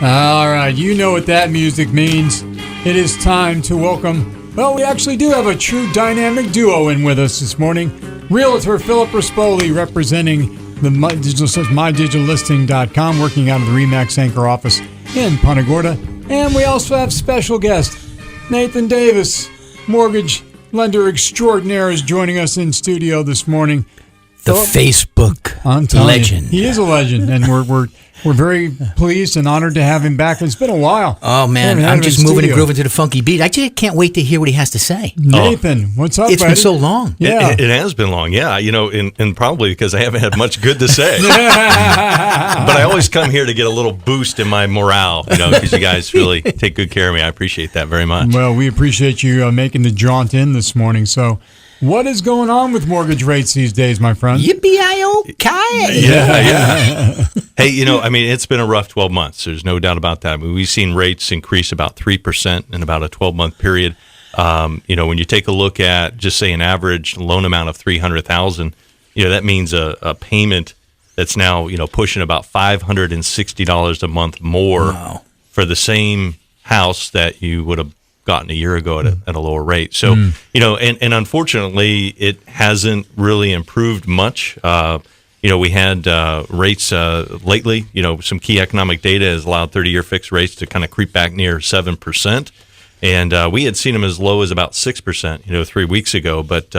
All right, you know what that music means. It is time to welcome, well, we actually do have a true dynamic duo in with us this morning. Realtor Philip Rispoli representing the MyDigitalListing.com, working out of the RE/MAX Anchor office in Punta Gorda. And we also have special guest Nathan Davis, mortgage lender extraordinaire, is joining us in studio this morning. The Facebook legend. He is a legend, and we're very pleased and honored to have him back. It's been a while. Oh, man, I'm just moving and grooving to the funky beat. I just can't wait to hear what he has to say. Nathan, what's up, It's buddy? been so long. Yeah. It has been long, yeah. And probably because I haven't had much good to say. But I always come here to get a little boost in my morale, because you guys really take good care of me. I appreciate that very much. Well, we appreciate you making the jaunt in this morning. So, what is going on with mortgage rates these days, my friend? Yippee-I-O-Ki. Yeah. Hey, it's been a rough 12 months. There's no doubt about that. We've seen rates increase about 3% in about a 12-month period. When you take a look at just say an average loan amount of $300,000, that means a payment that's now pushing about $560 a month more for the same house that you would have gotten a year ago at a lower rate. So, and unfortunately, it hasn't really improved much. We had rates lately. Some key economic data has allowed 30-year fixed rates to kind of creep back near 7%. And we had seen them as low as about 6%, 3 weeks ago. But,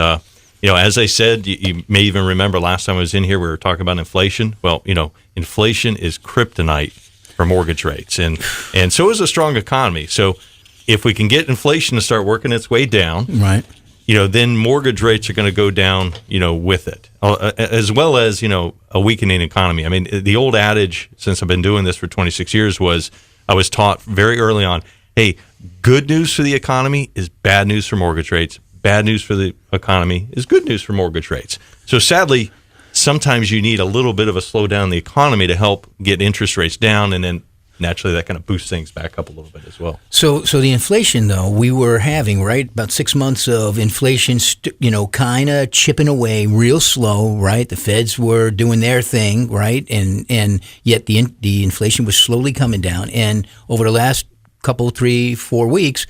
as I said, you may even remember last time I was in here, we were talking about inflation. Well, inflation is kryptonite for mortgage rates. And so is a strong economy. So if we can get inflation to start working its way down, right, then mortgage rates are going to go down, with it, as well as, a weakening economy. I mean, the old adage, since I've been doing this for 26 years, I was taught very early on, hey, good news for the economy is bad news for mortgage rates. Bad news for the economy is good news for mortgage rates. So sadly, sometimes you need a little bit of a slowdown in the economy to help get interest rates down, and then naturally that kind of boosts things back up a little bit as well. So the inflation, though, we were having, right, about 6 months of inflation, kind of chipping away real slow, right? The feds were doing their thing, right? And yet the inflation was slowly coming down. And over the last couple, 3, 4 weeks,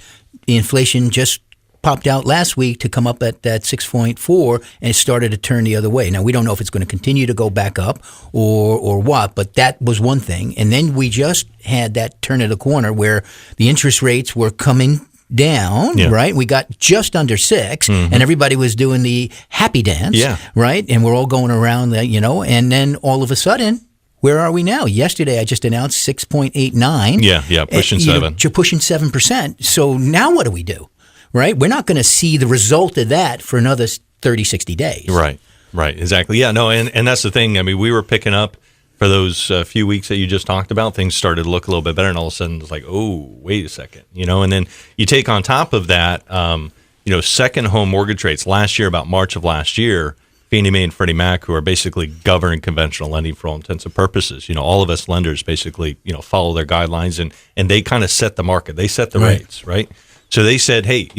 the inflation just popped out last week to come up at that 6.4, and it started to turn the other way. Now, we don't know if it's going to continue to go back up or what, but that was one thing. And then we just had that turn of the corner where the interest rates were coming down, right? We got just under 6, and everybody was doing the happy dance, right? And we're all going around, and then all of a sudden, where are we now? Yesterday, I just announced 6.89. Yeah, pushing 7. You're pushing 7%. So now what do? Right? We're not going to see the result of that for another 30, 60 days. Right, exactly. Yeah, no, and that's the thing. I mean, we were picking up for those few weeks that you just talked about. Things started to look a little bit better, and all of a sudden it's like, oh, wait a second, and then you take on top of that, second home mortgage rates last year, about March of last year, Fannie Mae and Freddie Mac, who are basically governing conventional lending for all intents and purposes. All of us lenders basically, follow their guidelines, and they kind of set the market. They set the rates, right? So they said, hey,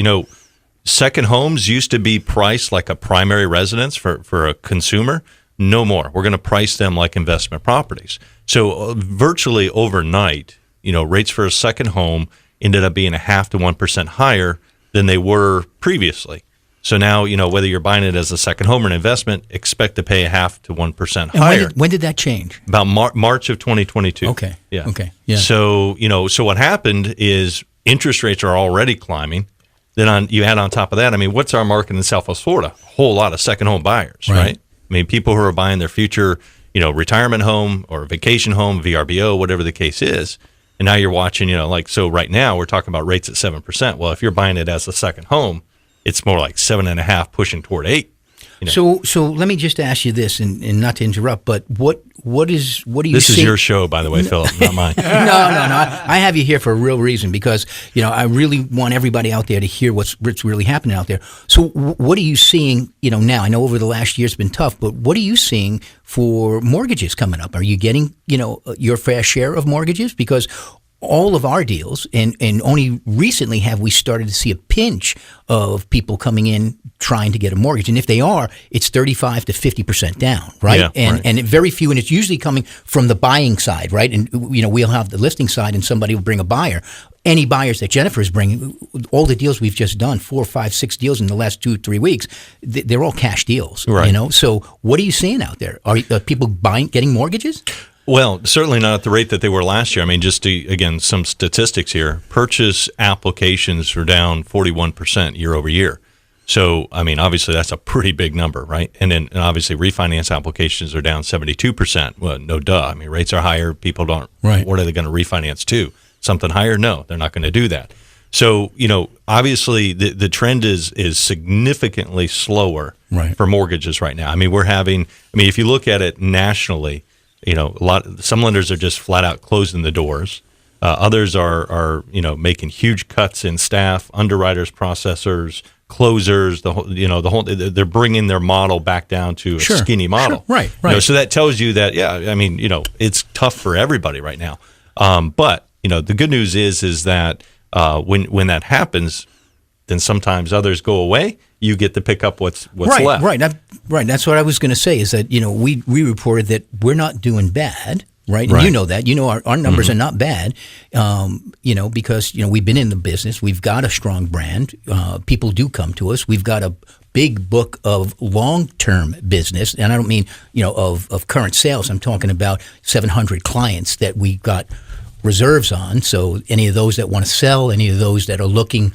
second homes used to be priced like a primary residence for a consumer. No more. We're going to price them like investment properties. So virtually overnight, rates for a second home ended up being 0.5% to 1% higher than they were previously. So now, whether you're buying it as a second home or an investment, expect to pay 0.5% to 1% higher. When did that change? About March of 2022. Okay. Yeah. Okay. Yeah. So, so what happened is interest rates are already climbing. Then you add on top of that, I mean, what's our market in Southwest Florida? A whole lot of second home buyers, right? I mean, people who are buying their future, retirement home or vacation home, VRBO, whatever the case is. And now you're watching, so right now we're talking about rates at 7%. Well, if you're buying it as a second home, it's more like 7.5 pushing toward 8. So let me just ask you this, and not to interrupt, but what do you see? This is your show, by the way, Philip, not mine. No. I have you here for a real reason because, I really want everybody out there to hear what's really happening out there. So what are you seeing, now? I know over the last year it's been tough, but what are you seeing for mortgages coming up? Are you getting, your fair share of mortgages? Because all of our deals, and only recently have we started to see a pinch of people coming in trying to get a mortgage. And if they are, it's 35 to 50% down, right? Yeah, and very few, and it's usually coming from the buying side, right? And we'll have the listing side, and somebody will bring a buyer. Any buyers that Jennifer is bringing, all the deals we've just done, 4, 5, 6 deals in the last 2-3 weeks, they're all cash deals, right? So what are you seeing out there? Are people getting mortgages? Well, certainly not at the rate that they were last year. I mean, just to, again, some statistics here. Purchase applications are down 41% year over year. So, I mean, obviously that's a pretty big number, right? And then obviously refinance applications are down 72%. Well, no duh. I mean, rates are higher. People don't, right. What are they going to refinance to? Something higher? No, they're not going to do that. So, obviously the trend is significantly slower right. for mortgages right now. I mean, if you look at it nationally, some lenders are just flat out closing the doors. Others are making huge cuts in staff, underwriters, processors, closers. They're bringing their model back down to a skinny model. Sure. Right. So that tells you that, it's tough for everybody right now. But the good news is that when that happens, then sometimes others go away. You get to pick up what's left. Right. That's what I was going to say is that, we reported that we're not doing bad, right? And right. you know that. Our numbers are not bad, because, we've been in the business. We've got a strong brand. People do come to us. We've got a big book of long-term business. And I don't mean, of current sales. I'm talking about 700 clients that we got reserves on. So any of those that want to sell, any of those that are looking,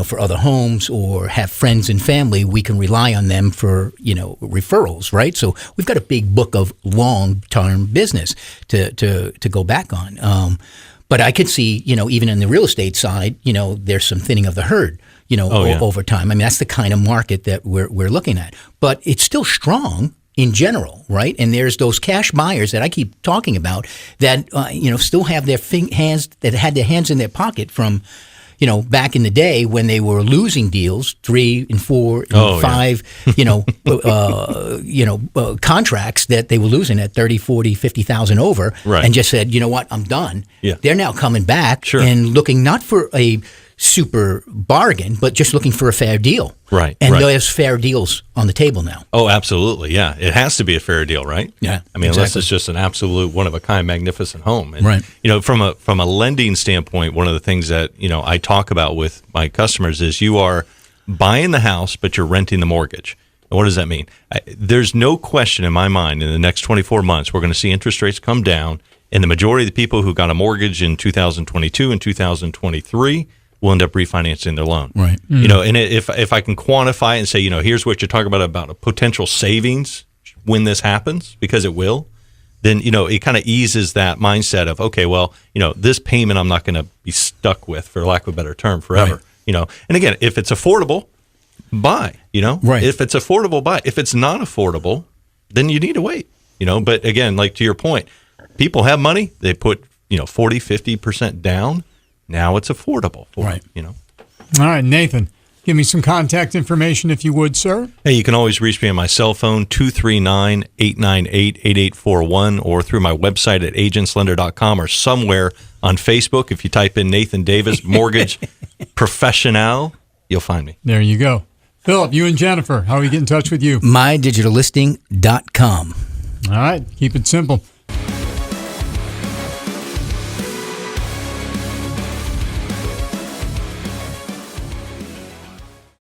for other homes or have friends and family, we can rely on them for, referrals, right? So we've got a big book of long-term business to go back on. But I could see, even in the real estate side, there's some thinning of the herd, over time. I mean, that's the kind of market that we're looking at. But it's still strong in general, right? And there's those cash buyers that I keep talking about that, still have their hands in their pocket from, back in the day when they were losing deals, 3 and 4 and 5, contracts that they were losing at 30, 40, 50,000 over, right. and just said, you know what, I'm done. Yeah. They're now coming back and looking not for a super bargain, but just looking for a fair deal. Right. And there's fair deals on the table now. Oh, absolutely. Yeah. It has to be a fair deal, right? Yeah. I mean, unless it's just an absolute one of a kind, magnificent home. And, right. From a lending standpoint, one of the things that, I talk about with my customers is you are buying the house, but you're renting the mortgage. And what does that mean? There's no question in my mind in the next 24 months, we're going to see interest rates come down. And the majority of the people who got a mortgage in 2022 and 2023 will end up refinancing their loan. Right. And if I can quantify it and say, here's what you're talking about a potential savings when this happens, because it will, then, it kind of eases that mindset of, okay, well, this payment I'm not going to be stuck with, for lack of a better term, forever. Right. And again, if it's affordable, buy, Right. If it's affordable, buy. If it's not affordable, then you need to wait, But again, like to your point, people have money, they put, 40, 50% down. Now it's affordable for right. them, All right, Nathan, give me some contact information if you would, sir. Hey, you can always reach me on my cell phone, 239-898-8841, or through my website at agentslender.com or somewhere on Facebook. If you type in Nathan Davis, Mortgage Professional, you'll find me. There you go. Philip, you and Jennifer, how do we get in touch with you? MyDigitalListing.com. All right, keep it simple.